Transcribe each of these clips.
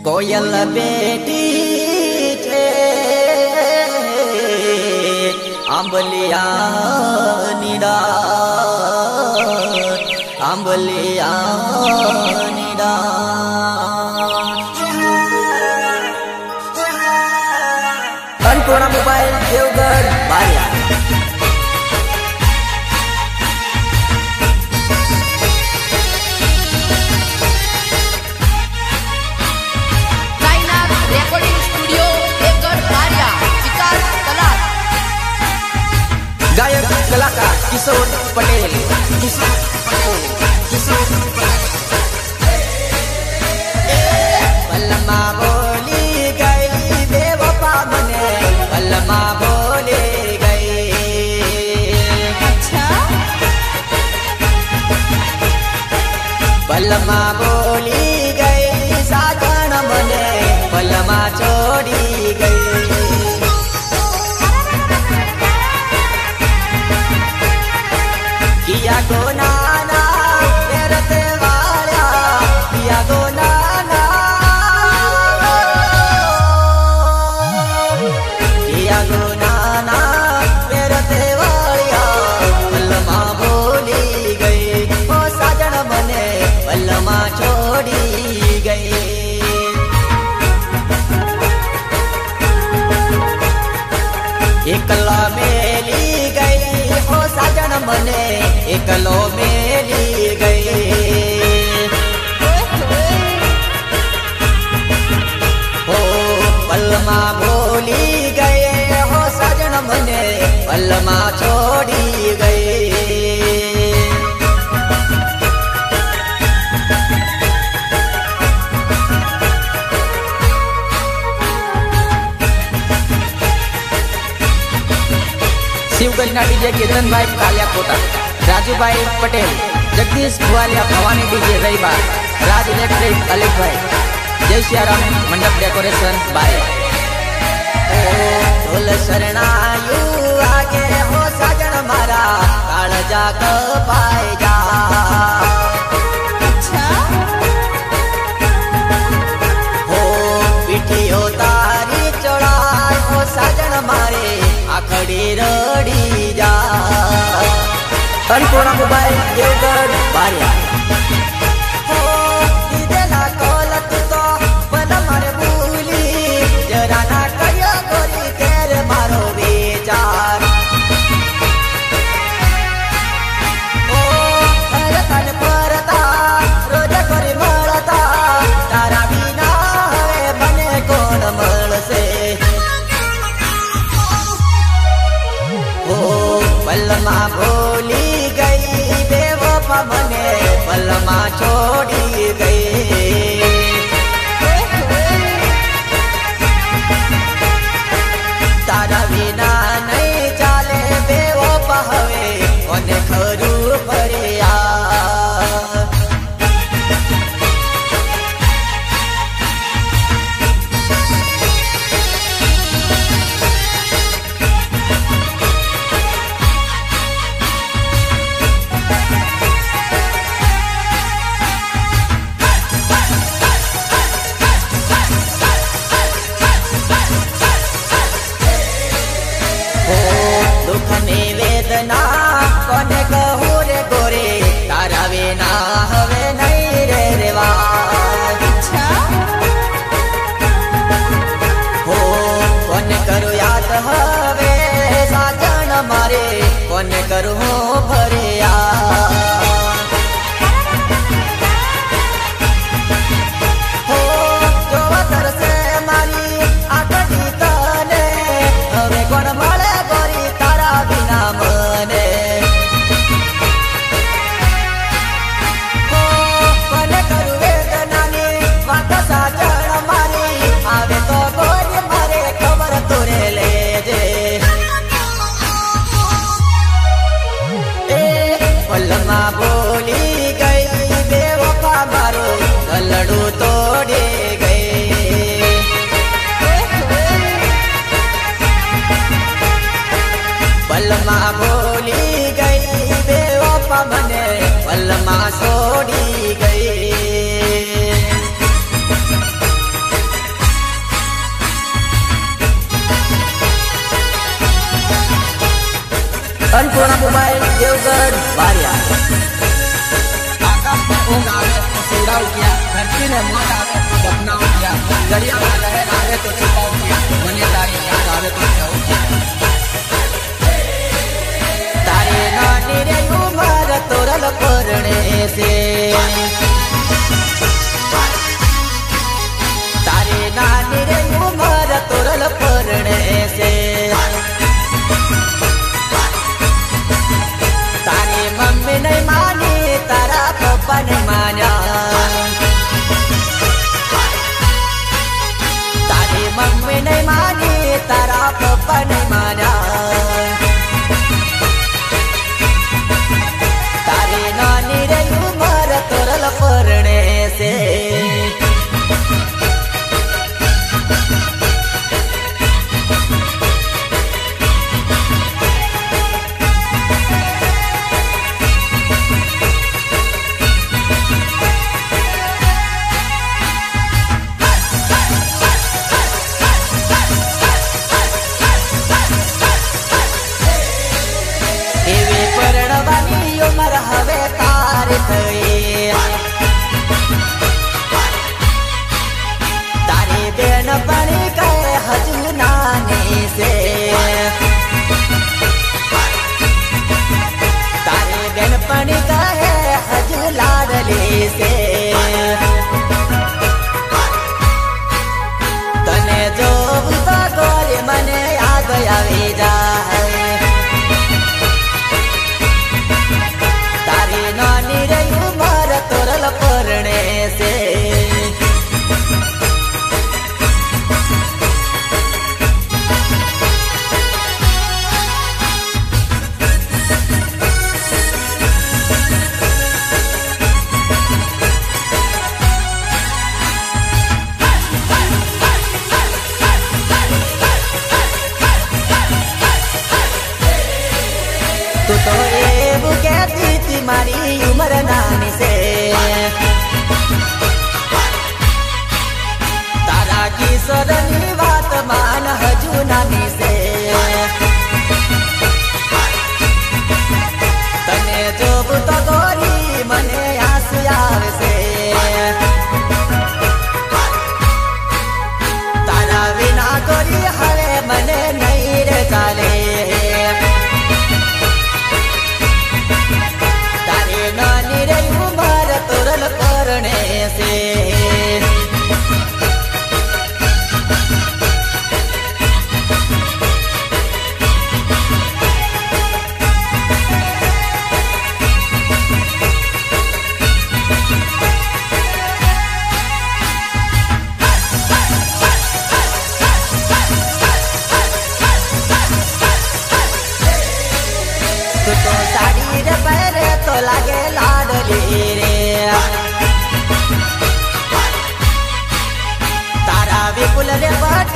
कोयल बेटी छे आंबलिया नीड़ा आंबलिया नीड़ा अन्नपूर्णा मोबाइल देवगढ़ बारिया गायक कलाकार किशोर पटेल बल्लमा बोली गई बेवफा बने बल्लमा बोले गई अच्छा बल्लमा बोली गई साजन बने बल्लमा छोड़ी गई किया गो नाना तेरते वाला किया गो नाना किया गो नाना तेरते वाला बल्लमा बोली गई ओ साजन बने बल्लमा छोड़ी गई एकला मेली गई ओ साजन बने एकलो मेली गई हो बल्लमा बोली गए हो साजन बने बल्लमा छोड़ी गई शिवगंजना डीजे किरण भाई कालिया कोटा राजू भाई पटेल जगदीश भुआलिया भवानी डीजे रईबा राज इलेक्ट्रिक अलिक भाई जय सियाराम मंडप डेकोरेशन बाय ढोल शरणायु आगे हो साजन मारा कालजा क पाए जा अच्छा हो पीठियो तारी चढ़ाई हो साजन मारे आखड़ी रड़ी जा अन्नपूर्णा मोबाइल देवगढ़ बारिया हो दीदेला कोलत तो बल मारे भूली जरा ना करियो गोरी तेरे मारो विचार ओ हरतन परता रोज गोरी मरता तारा बिना हवे बने कोण मळसे ओ बल्लमा बोली गई बेवफा बने बल्लमा छोड़ी गई तारा बिना नहीं चाले बेवफा हवे ओने खरू पड़िया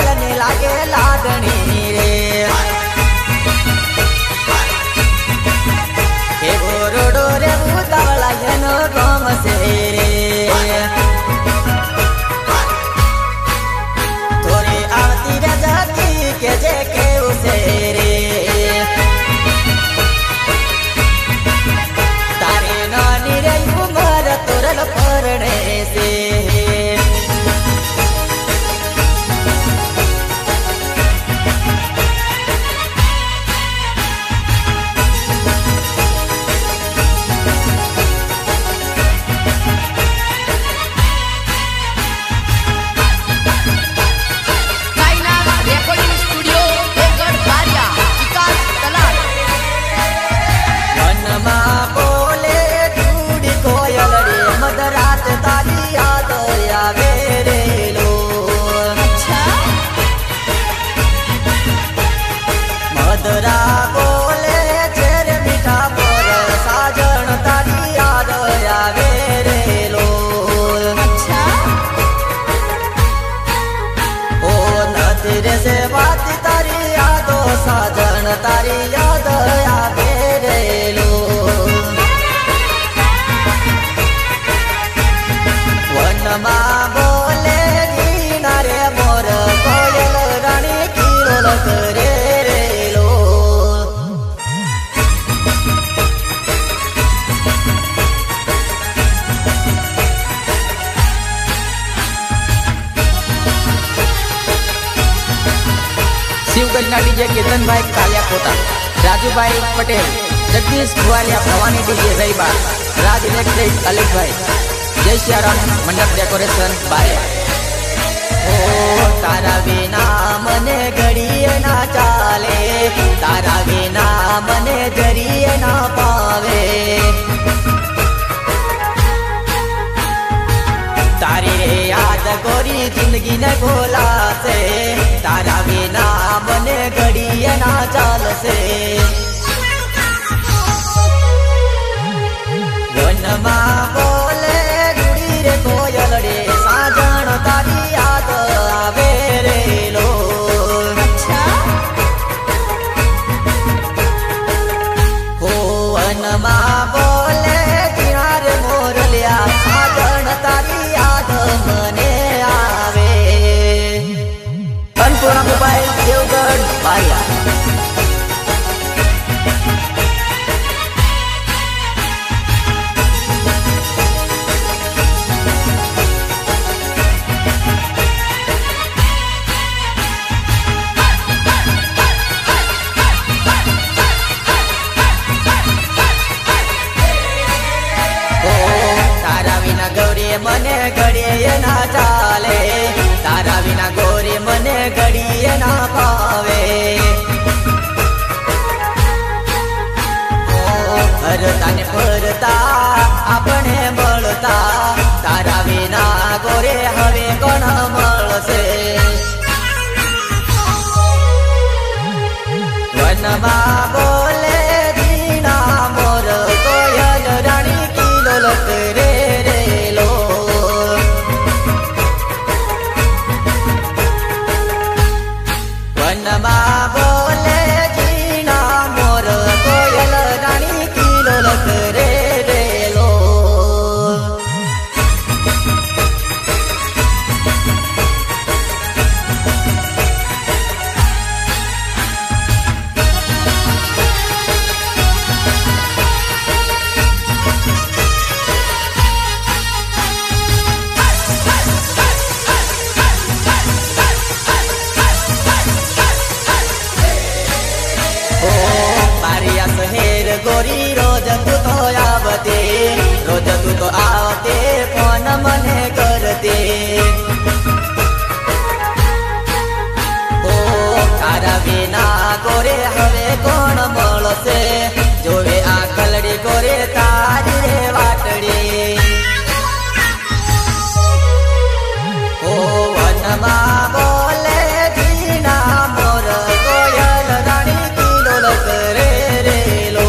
कोयल ने लागे लाडनी रे हे गोरोडो रे भूतावला एनो गम से रे थोड़ी आवती रे जाती के जे के उसे रे तारे नानी रे उमर तोरल परणे से तारी याद आवे रे लो वनमा बोले नीना रे मोर कोयल रानी कीड़ोल करे रे लो शिवगंज डीजे केतन भाई कालिया कोटा राजू भाई पटेल जगदीश भुवालिया भवानी डीजे रईबा राज इलेक्ट्रिक अलिक भाई जय श्याराम मंडप डेकोरेशन बारे ओ तारा बिना मने घड़िए ना चाले तारा बिना मने जरिए ना पावे तारी रे याद गोरी जिंदगी ने भोला से तारा बिना मने घड़िए ना चाल से वनमा बोले गुड़ी रे कोयल रे साजन तारी याद आवे रे लो हो वनमा बोले किनार मोर लिया साजन तारी याद मने आवे अन्नपूर्णा मोबाइल देवगढ़ बारिया मने घड़िए ना चाले तारा बिना गोरी मने घड़िए ना पावे हरता ने फरता अपने बळता तारा बिना गोरे हवे कोण मळसे वनमा बोले दीना मोर कोयल रानी किलोल करे वनमा बोले जीना मोर कोयल रानी किलोल करे रे लो गोरी रोज तू तो आवते रोज तू तो आवते फोन मने करते ओ तारा बिना गोरे हवे कोण मळसे जोवे आ कलड़ी गोरे तारी रे वाटड़ी ओ वनमा बोले दीना मोर कोयल रानी किलोल करे रे लो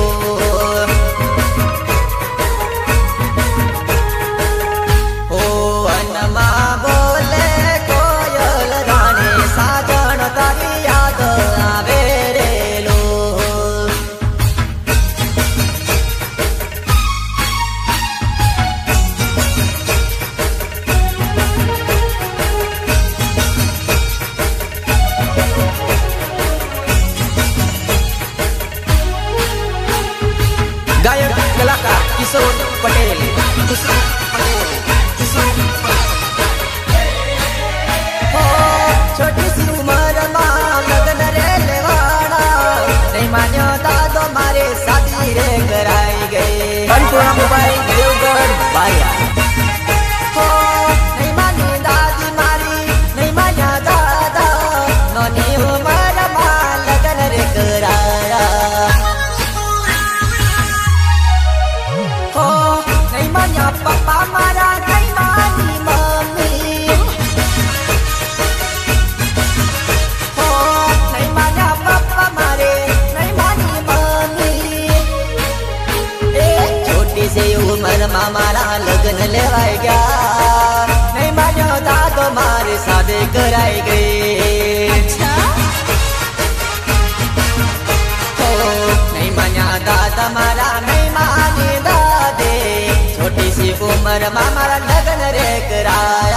उमर मारा लगन रे कराया।